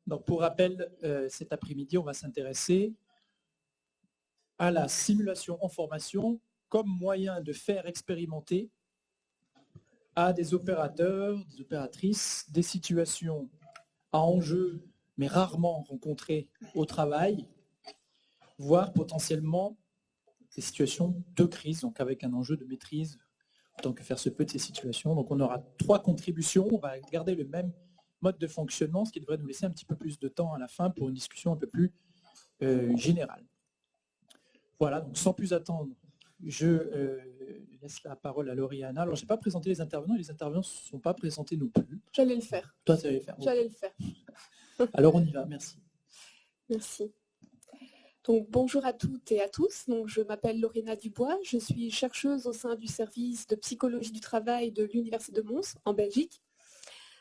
Donc, pour rappel, cet après-midi, on va s'intéresser à la simulation en formation comme moyen de faire expérimenter à des opérateurs, des opératrices, des situations à enjeu, mais rarement rencontrées au travail, voire potentiellement des situations de crise, donc avec un enjeu de maîtrise, tant que faire se peut de ces situations. Donc on aura 3 contributions, on va garder le même mode de fonctionnement, ce qui devrait nous laisser un petit peu plus de temps à la fin pour une discussion un peu plus générale. Voilà, donc sans plus attendre, je laisse la parole à Lauriana. Alors, je n'ai pas présenté les intervenants, et les intervenants ne sont pas présentés non plus. J'allais le faire. Toi, tu allais le faire. J'allais le faire. Alors, on y va, merci. Merci. Donc, bonjour à toutes et à tous. Donc, je m'appelle Lauriana Dubois, je suis chercheuse au sein du service de psychologie du travail de l'Université de Mons, en Belgique.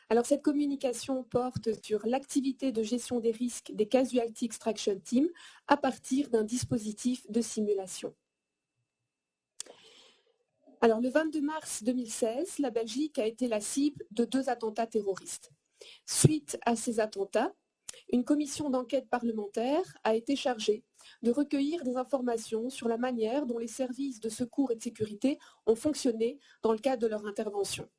Alors, cette communication porte sur l'activité de gestion des risques des Casualty Extraction Team à partir d'un dispositif de simulation. Alors, le 22 mars 2016, la Belgique a été la cible de 2 attentats terroristes. Suite à ces attentats, une commission d'enquête parlementaire a été chargée de recueillir des informations sur la manière dont les services de secours et de sécurité ont fonctionné dans le cadre de leur intervention.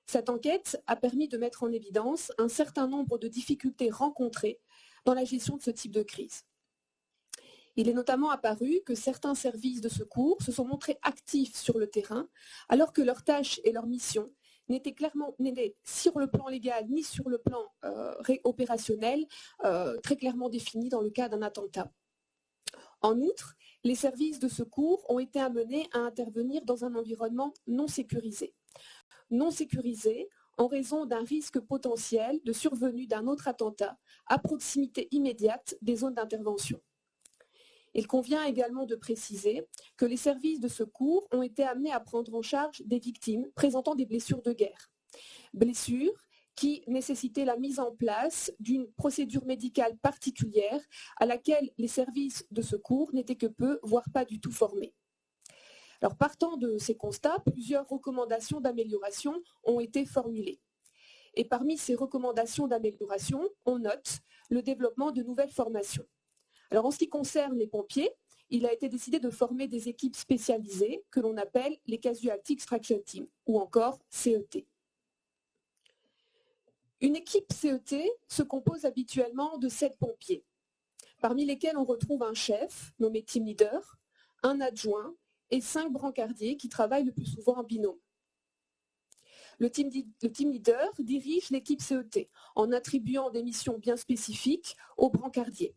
Cette enquête a permis de mettre en évidence un certain nombre de difficultés rencontrées dans la gestion de ce type de crise. Il est notamment apparu que certains services de secours se sont montrés actifs sur le terrain, alors que leurs tâches et leurs missions n'étaient sur le plan légal ni sur le plan opérationnel très clairement définis dans le cas d'un attentat. En outre, les services de secours ont été amenés à intervenir dans un environnement non sécurisé. Non sécurisé en raison d'un risque potentiel de survenue d'un autre attentat à proximité immédiate des zones d'intervention. Il convient également de préciser que les services de secours ont été amenés à prendre en charge des victimes présentant des blessures de guerre. Blessures qui nécessitaient la mise en place d'une procédure médicale particulière à laquelle les services de secours n'étaient que peu, voire pas du tout formés. Alors, partant de ces constats, plusieurs recommandations d'amélioration ont été formulées. Et parmi ces recommandations d'amélioration, on note le développement de nouvelles formations. Alors, en ce qui concerne les pompiers, il a été décidé de former des équipes spécialisées que l'on appelle les Casualty Extraction Team, ou encore CET. Une équipe CET se compose habituellement de 7 pompiers, parmi lesquels on retrouve un chef, nommé team leader, un adjoint et 5 brancardiers qui travaillent le plus souvent en binôme. Le team leader dirige l'équipe CET en attribuant des missions bien spécifiques aux brancardiers.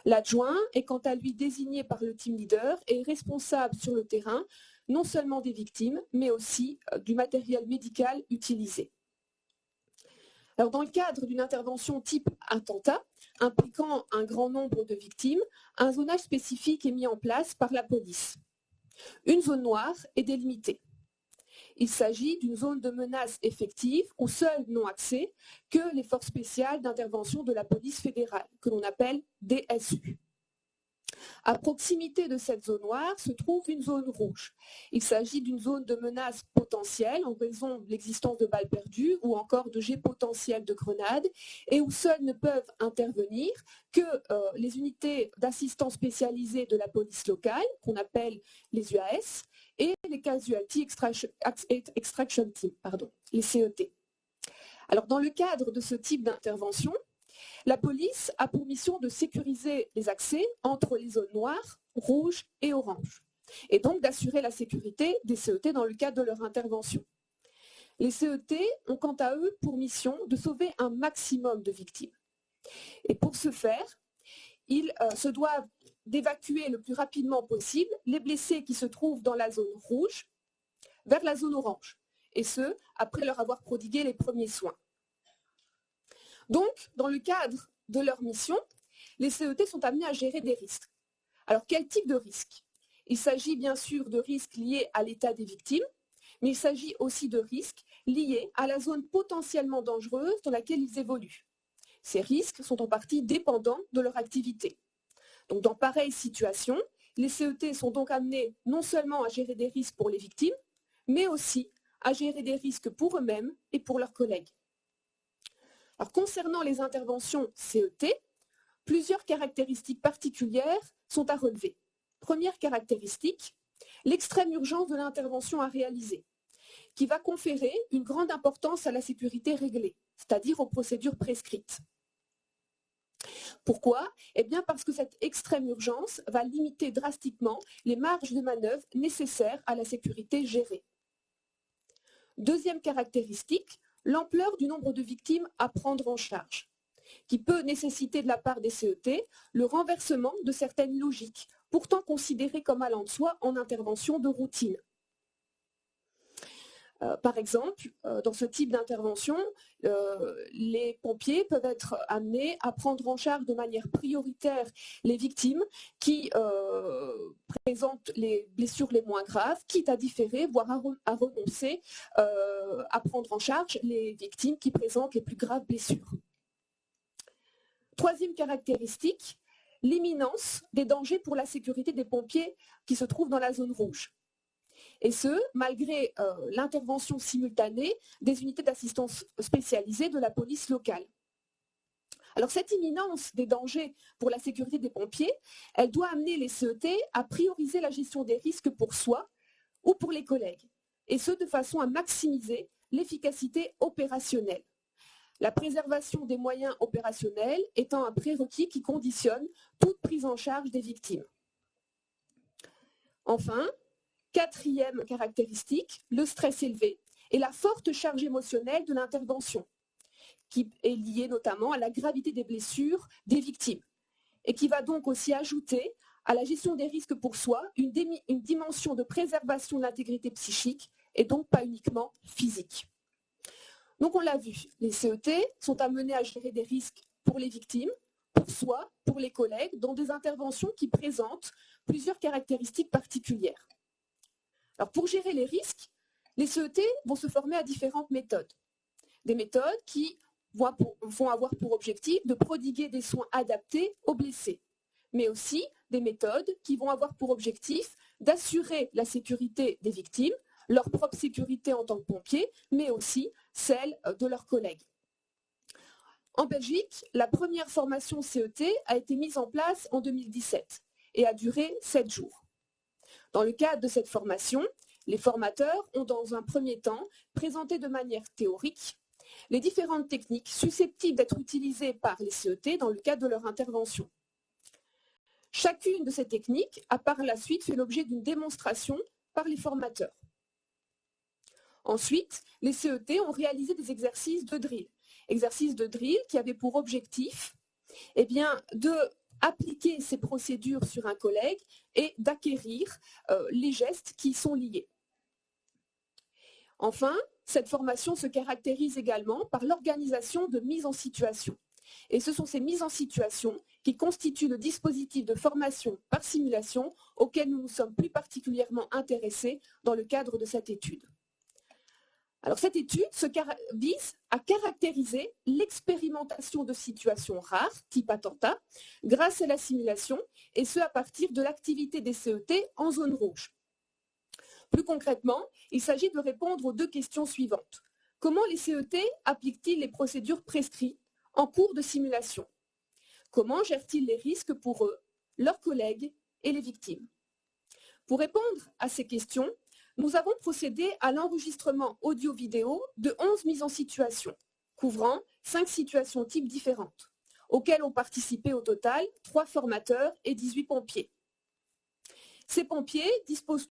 L'adjoint est quant à lui désigné par le team leader et responsable sur le terrain non seulement des victimes, mais aussi du matériel médical utilisé. Alors, dans le cadre d'une intervention type attentat, impliquant un grand nombre de victimes, un zonage spécifique est mis en place par la police. Une zone noire est délimitée. Il s'agit d'une zone de menace effective où seul n'ont accès que les forces spéciales d'intervention de la police fédérale, que l'on appelle DSU. À proximité de cette zone noire se trouve une zone rouge. Il s'agit d'une zone de menace potentielle en raison de l'existence de balles perdues ou encore de jets potentiels de grenades et où seuls ne peuvent intervenir que les unités d'assistance spécialisée de la police locale, qu'on appelle les UAS, et les Casualty Extraction Team, les CET. Alors, dans le cadre de ce type d'intervention, la police a pour mission de sécuriser les accès entre les zones noires, rouges et oranges, et donc d'assurer la sécurité des CET dans le cadre de leur intervention. Les CET ont quant à eux pour mission de sauver un maximum de victimes. Et pour ce faire, ils se doivent d'évacuer le plus rapidement possible les blessés qui se trouvent dans la zone rouge vers la zone orange, et ce, après leur avoir prodigué les premiers soins. Donc, dans le cadre de leur mission, les CET sont amenés à gérer des risques. Alors, quel type de risques? Il s'agit bien sûr de risques liés à l'état des victimes, mais il s'agit aussi de risques liés à la zone potentiellement dangereuse dans laquelle ils évoluent. Ces risques sont en partie dépendants de leur activité. Donc, dans pareille situation, les CET sont donc amenés non seulement à gérer des risques pour les victimes, mais aussi à gérer des risques pour eux-mêmes et pour leurs collègues. Alors, concernant les interventions CET, plusieurs caractéristiques particulières sont à relever. Première caractéristique, l'extrême urgence de l'intervention à réaliser, qui va conférer une grande importance à la sécurité réglée, c'est-à-dire aux procédures prescrites. Pourquoi? Eh bien parce que cette extrême urgence va limiter drastiquement les marges de manœuvre nécessaires à la sécurité gérée. Deuxième caractéristique, l'ampleur du nombre de victimes à prendre en charge, qui peut nécessiter de la part des CET le renversement de certaines logiques, pourtant considérées comme allant de soi en intervention de routine. Par exemple, dans ce type d'intervention, les pompiers peuvent être amenés à prendre en charge de manière prioritaire les victimes qui présentent les blessures les moins graves, quitte à différer, voire à renoncer à prendre en charge les victimes qui présentent les plus graves blessures. Troisième caractéristique, l'imminence des dangers pour la sécurité des pompiers qui se trouvent dans la zone rouge. Et ce, malgré l'intervention simultanée des unités d'assistance spécialisées de la police locale. Alors cette imminence des dangers pour la sécurité des pompiers, elle doit amener les CET à prioriser la gestion des risques pour soi ou pour les collègues, et ce de façon à maximiser l'efficacité opérationnelle. La préservation des moyens opérationnels étant un prérequis qui conditionne toute prise en charge des victimes. Enfin, quatrième caractéristique, le stress élevé et la forte charge émotionnelle de l'intervention, qui est liée notamment à la gravité des blessures des victimes et qui va donc aussi ajouter à la gestion des risques pour soi une dimension de préservation de l'intégrité psychique et donc pas uniquement physique. Donc on l'a vu, les CET sont amenés à gérer des risques pour les victimes, pour soi, pour les collègues, dans des interventions qui présentent plusieurs caractéristiques particulières. Alors pour gérer les risques, les CET vont se former à différentes méthodes. Des méthodes qui vont avoir pour objectif de prodiguer des soins adaptés aux blessés, mais aussi des méthodes qui vont avoir pour objectif d'assurer la sécurité des victimes, leur propre sécurité en tant que pompiers, mais aussi celle de leurs collègues. En Belgique, la première formation CET a été mise en place en 2017 et a duré 7 jours. Dans le cadre de cette formation, les formateurs ont dans un premier temps présenté de manière théorique les différentes techniques susceptibles d'être utilisées par les CET dans le cadre de leur intervention. Chacune de ces techniques a par la suite fait l'objet d'une démonstration par les formateurs. Ensuite, les CET ont réalisé des exercices de drill. Exercices de drill qui avaient pour objectif de appliquer ces procédures sur un collègue et d'acquérir les gestes qui y sont liés. Enfin, cette formation se caractérise également par l'organisation de mises en situation. Et ce sont ces mises en situation qui constituent le dispositif de formation par simulation auquel nous nous sommes plus particulièrement intéressés dans le cadre de cette étude. Alors cette étude vise à caractériser l'expérimentation de situations rares, type attentat, grâce à la simulation, et ce à partir de l'activité des CET en zone rouge. Plus concrètement, il s'agit de répondre aux 2 questions suivantes. Comment les CET appliquent-ils les procédures prescrites en cours de simulation? Comment gèrent-ils les risques pour eux, leurs collègues et les victimes? Pour répondre à ces questions, nous avons procédé à l'enregistrement audio-vidéo de 11 mises en situation, couvrant 5 situations types différentes, auxquelles ont participé au total 3 formateurs et 18 pompiers. Ces pompiers disposent